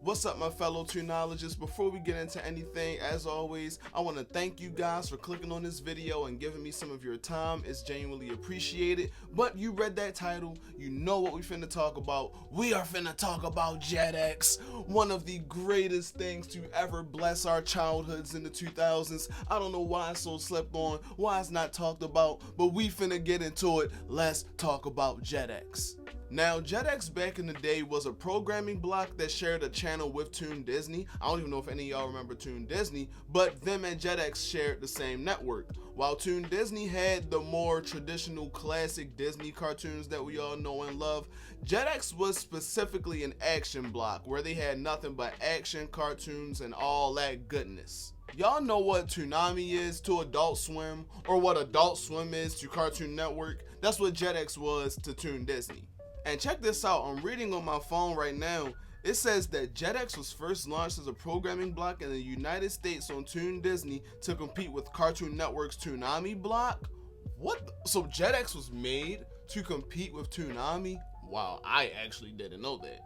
What's up, my fellow Toonologists? Before we get into anything, as always, I want to thank you guys for clicking on this video and giving me some of your time. It's genuinely appreciated. But you read that title, you know what we finna talk about. We are finna talk about Jetix, one of the greatest things to ever bless our childhoods in the 2000s. I don't know why it's so slept on, why it's not talked about, but we finna get into it. Let's talk about Jetix. Now, Jetix back in the day was a programming block that shared a channel with Toon Disney. I don't even know if any of y'all remember Toon Disney, but them and Jetix shared the same network. While Toon Disney had the more traditional classic Disney cartoons that we all know and love, Jetix was specifically an action block where they had nothing but action, cartoons, and all that goodness. Y'all know what Toonami is to Adult Swim, or what Adult Swim is to Cartoon Network. That's what Jetix was to Toon Disney. And check this out, I'm reading on my phone right now. It says that Jetix was first launched as a programming block in the United States on Toon Disney to compete with Cartoon Network's Toonami block. What? So Jetix was made to compete with Toonami? Wow, I actually didn't know that.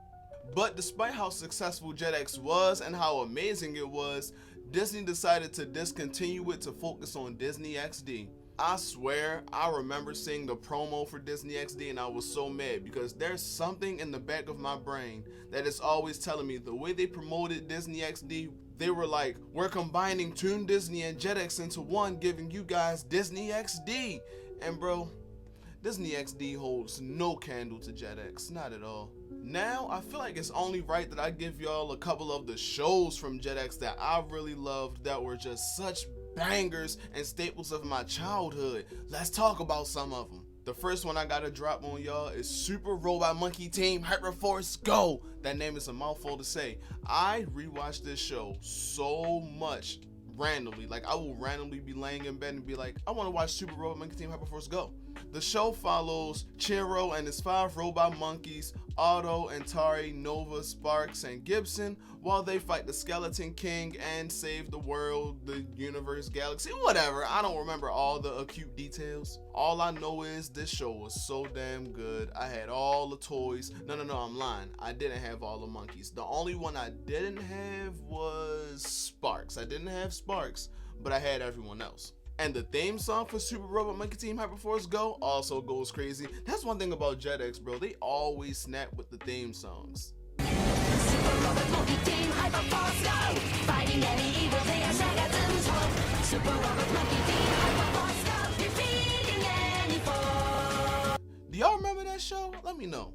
But despite how successful Jetix was and how amazing it was, Disney decided to discontinue it to focus on Disney XD. I swear, I remember seeing the promo for Disney XD and I was so mad because there's something in the back of my brain that is always telling me the way they promoted Disney XD, they were like, we're combining Toon Disney and Jetix into one, giving you guys Disney XD. And bro, Disney XD holds no candle to Jetix, not at all. Now, I feel like it's only right that I give y'all a couple of the shows from Jetix that I really loved that were just such bangers and staples of my childhood. Let's talk about some of them. The first one I gotta drop on y'all is Super Robot Monkey Team Hyperforce Go. That name is a mouthful to say. I rewatched this show so much randomly. Like, I will randomly be laying in bed and be like, I want to watch Super Robot Monkey Team Hyperforce Go. The show follows Chiro and his 5 robot monkeys, Otto, Antari, Nova, Sparks, and Gibson, while they fight the Skeleton King and save the world, the universe, galaxy, whatever. I don't remember all the acute details. All I know is this show was so damn good. I had all the toys. No, I'm lying. I didn't have all the monkeys. The only one I didn't have was Sparks. I didn't have Sparks, but I had everyone else. And the theme song for Super Robot Monkey Team Hyperforce Go also goes crazy. That's one thing about Jetix, bro. They always snap with the theme songs. Super Robot Monkey Team Hyperforce Go! Fighting any evil, they are Shagaton's hope. Super Robot Monkey Team Hyperforce Go! Defeating any foe. Do y'all remember that show? Let me know.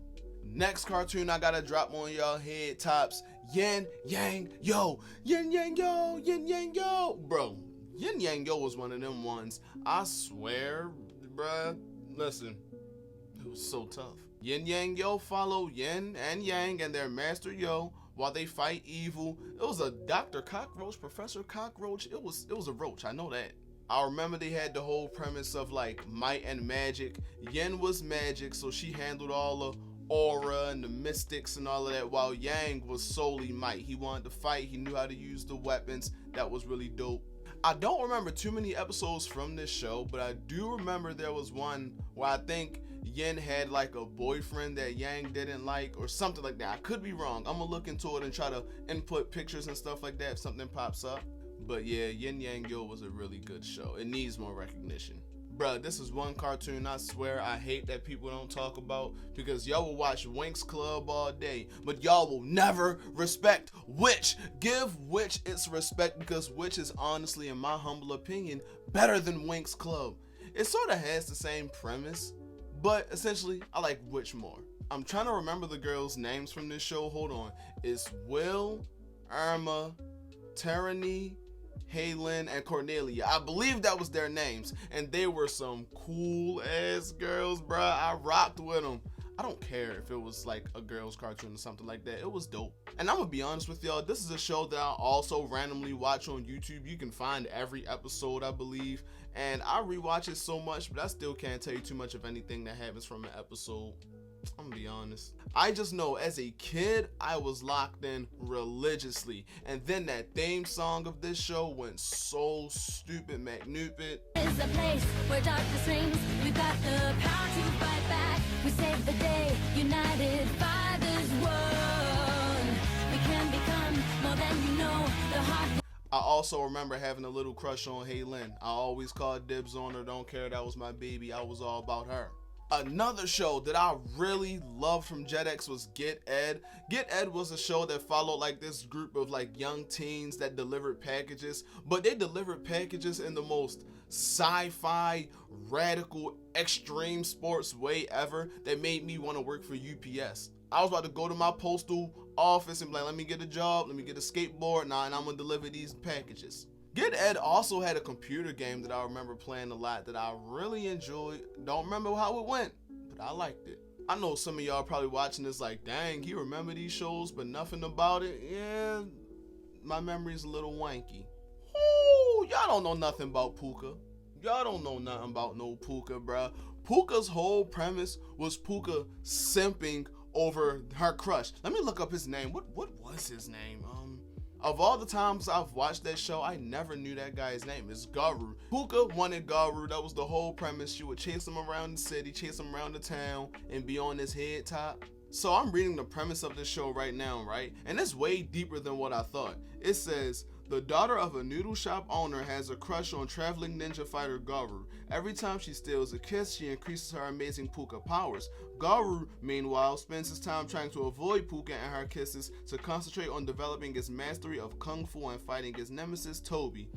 Next cartoon I gotta drop on y'all head tops, Yin Yang Yo! Yin Yang Yo! Yin Yang Yo! Bro, Yin Yang Yo was one of them ones. I swear, bruh, listen, it was so tough. Yin Yang Yo follow Yin and Yang and their master Yo while they fight evil. It was a Dr. Cockroach, Professor Cockroach. It was a roach, I know that. I remember they had the whole premise of like might and magic. Yin was magic, so she handled all the aura and the mystics and all of that, while Yang was solely might. He wanted to fight, he knew how to use the weapons. That was really dope. I don't remember too many episodes from this show, but I do remember there was one where I think Yin had like a boyfriend that Yang didn't like or something like that. I could be wrong. I'm gonna look into it and try to input pictures and stuff like that if something pops up. But yeah, Yin Yang Yo was a really good show. It needs more recognition. Bruh, this is one cartoon I swear I hate that people don't talk about, because y'all will watch Winx Club all day, but y'all will never respect W.I.T.C.H. Give W.I.T.C.H. its respect, because W.I.T.C.H. is honestly, in my humble opinion, better than Winx Club. It sort of has the same premise, but essentially, I like W.I.T.C.H. more. I'm trying to remember the girls' names from this show. Hold on. It's Will, Irma, Tyranny, Halen, and Cornelia. I believe that was their names, and they were some cool ass girls, bruh. I rocked with them. I don't care if it was like a girl's cartoon or something like that. It was dope. And I'm gonna be honest with y'all, this is a show that I also randomly watch on YouTube. You can find every episode, I believe, and I rewatch it so much, but I still can't tell you too much of anything that happens from an episode. I'm gonna be honest. I just know as a kid, I was locked in religiously. And then that theme song of this show went so stupid, McNupid. Is a place where darkness reigns. We've got the power to fight back. We save the day, united by this one. We can become I also remember having a little crush on Halen. I always called dibs on her, don't care, that was my baby, I was all about her. Another show that I really loved from Jetix was Get Ed. Get Ed was a show that followed like this group of like young teens that delivered packages, but they delivered packages in the most sci-fi, radical, extreme sports way ever that made me want to work for UPS. I was about to go to my postal office and be like, let me get a job, let me get a skateboard, and I'm gonna deliver these packages. Get Ed also had a computer game that I remember playing a lot that I really enjoyed. Don't remember how it went, but I liked it. I know some of y'all probably watching this like, dang, he remember these shows, but nothing about it. Yeah, my memory's a little wanky. Ooh, y'all don't know nothing about Puka. Y'all don't know nothing about no Puka, bruh. Puka's whole premise was Puka simping over her crush. Let me look up his name. What was his name? Of all the times I've watched that show, I never knew that guy's name. It's Garu. Puka wanted Garu. That was the whole premise. She would chase him around the city, chase him around the town, and be on his head top. So I'm reading the premise of this show right now, right? And it's way deeper than what I thought. It says, the daughter of a noodle shop owner has a crush on traveling ninja fighter Garu. Every time she steals a kiss, she increases her amazing Puka powers. Garu, meanwhile, spends his time trying to avoid Puka and her kisses to concentrate on developing his mastery of Kung Fu and fighting his nemesis, Toby.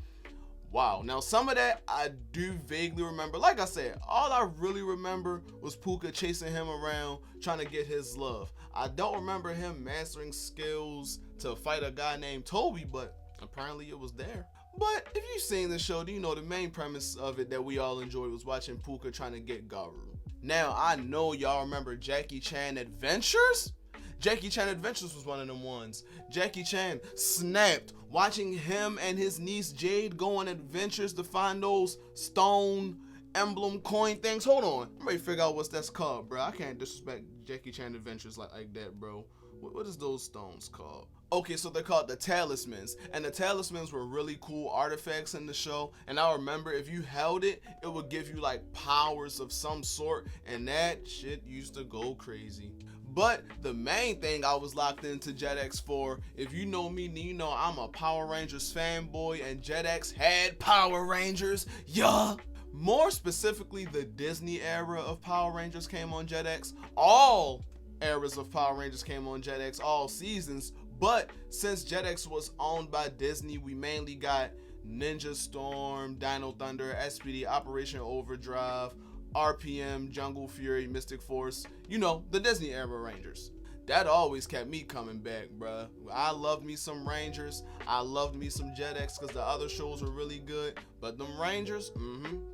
Wow, now some of that I do vaguely remember. Like I said, all I really remember was Puka chasing him around, trying to get his love. I don't remember him mastering skills to fight a guy named Toby, but apparently it was there. But if you've seen the show, do you know the main premise of it that we all enjoyed was watching Puka trying to get Garu. Now, I know y'all remember Jackie Chan Adventures? Jackie Chan Adventures was one of them ones. Jackie Chan snapped watching him and his niece Jade go on adventures to find those stone emblem coin things. Hold on, I'm ready to figure out what that's called, bro. I can't disrespect Jackie Chan Adventures like that, bro. What is those stones called? Okay, so they're called the talismans, and the talismans were really cool artifacts in the show. And I remember if you held it, it would give you like powers of some sort, and that shit used to go crazy. But the main thing I was locked into Jetix for, if you know me, you know I'm a Power Rangers fanboy, and Jetix had Power Rangers, yeah. More specifically, the Disney era of Power Rangers came on Jetix. All eras of Power Rangers came on Jetix, all seasons. But since Jetix was owned by Disney, we mainly got Ninja Storm, Dino Thunder, SPD, Operation Overdrive, RPM, Jungle Fury, Mystic Force, you know, the Disney era Rangers. That always kept me coming back, bruh. I loved me some Rangers. I loved me some Jetix because the other shows were really good. But them Rangers,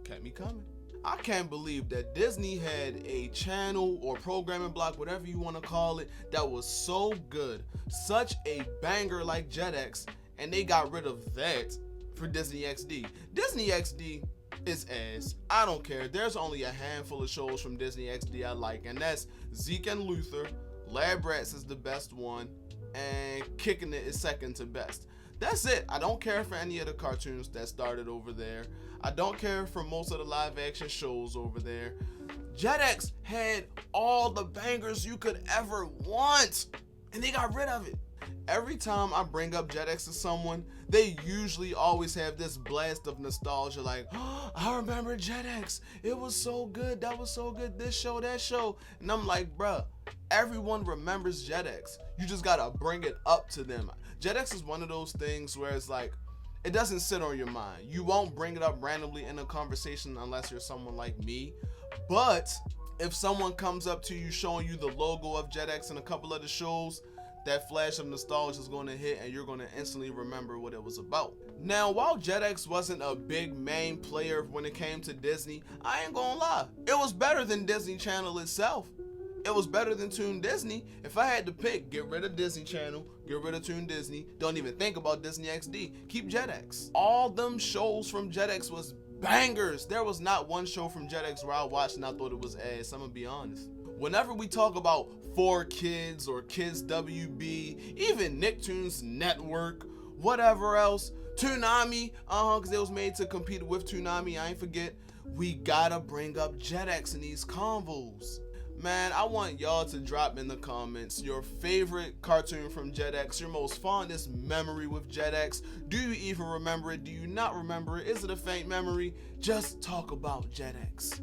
kept me coming. I can't believe that Disney had a channel or programming block, whatever you want to call it, that was so good, such a banger like Jetix, and they got rid of that for Disney XD. Disney XD is ass. I don't care. There's only a handful of shows from Disney XD I like, and that's Zeke and Luther, Lab Rats is the best one, and Kicking It is second to best. That's it. I don't care for any of the cartoons that started over there. I don't care for most of the live action shows over there. Jetix had all the bangers you could ever want, and they got rid of it. Every time I bring up Jetix to someone, they usually always have this blast of nostalgia like, oh, I remember Jetix. It was so good. That was so good. This show, that show. And I'm like, bruh, everyone remembers Jetix. You just gotta bring it up to them. Jetix is one of those things where it's like, it doesn't sit on your mind. You won't bring it up randomly in a conversation unless you're someone like me. But if someone comes up to you showing you the logo of Jetix and a couple of the shows, that flash of nostalgia is going to hit and you're going to instantly remember what it was about. Now, while Jetix wasn't a big main player when it came to Disney, I ain't gonna lie, it was better than Disney Channel itself. It was better than Toon Disney. If I had to pick, get rid of Disney Channel, get rid of Toon Disney, don't even think about Disney XD, keep Jetix. All them shows from Jetix was bangers. There was not one show from Jetix where I watched and I thought it was ass, I'm gonna be honest. Whenever we talk about 4Kids or Kids WB, even Nicktoons Network, whatever else, Toonami, because it was made to compete with Toonami, I ain't forget, we gotta bring up Jetix in these convos. Man, I want y'all to drop in the comments your favorite cartoon from Jetix, your most fondest memory with Jetix. Do you even remember it? Do you not remember it? Is it a faint memory? Just talk about Jetix.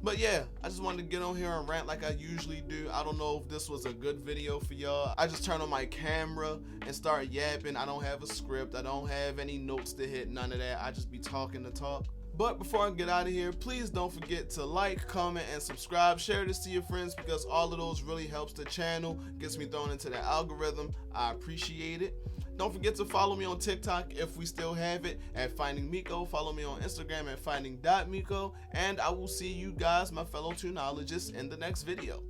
But yeah, I just wanted to get on here and rant like I usually do. I don't know if this was a good video for y'all. I just turn on my camera and start yapping. I don't have a script. I don't have any notes to hit, none of that. I just be talking to talk. But before I get out of here, please don't forget to like, comment, and subscribe. Share this to your friends because all of those really helps the channel, gets me thrown into the algorithm. I appreciate it. Don't forget to follow me on TikTok if we still have it at Finding Miko. Follow me on Instagram at finding.miko. And I will see you guys, my fellow Toonologists, in the next video.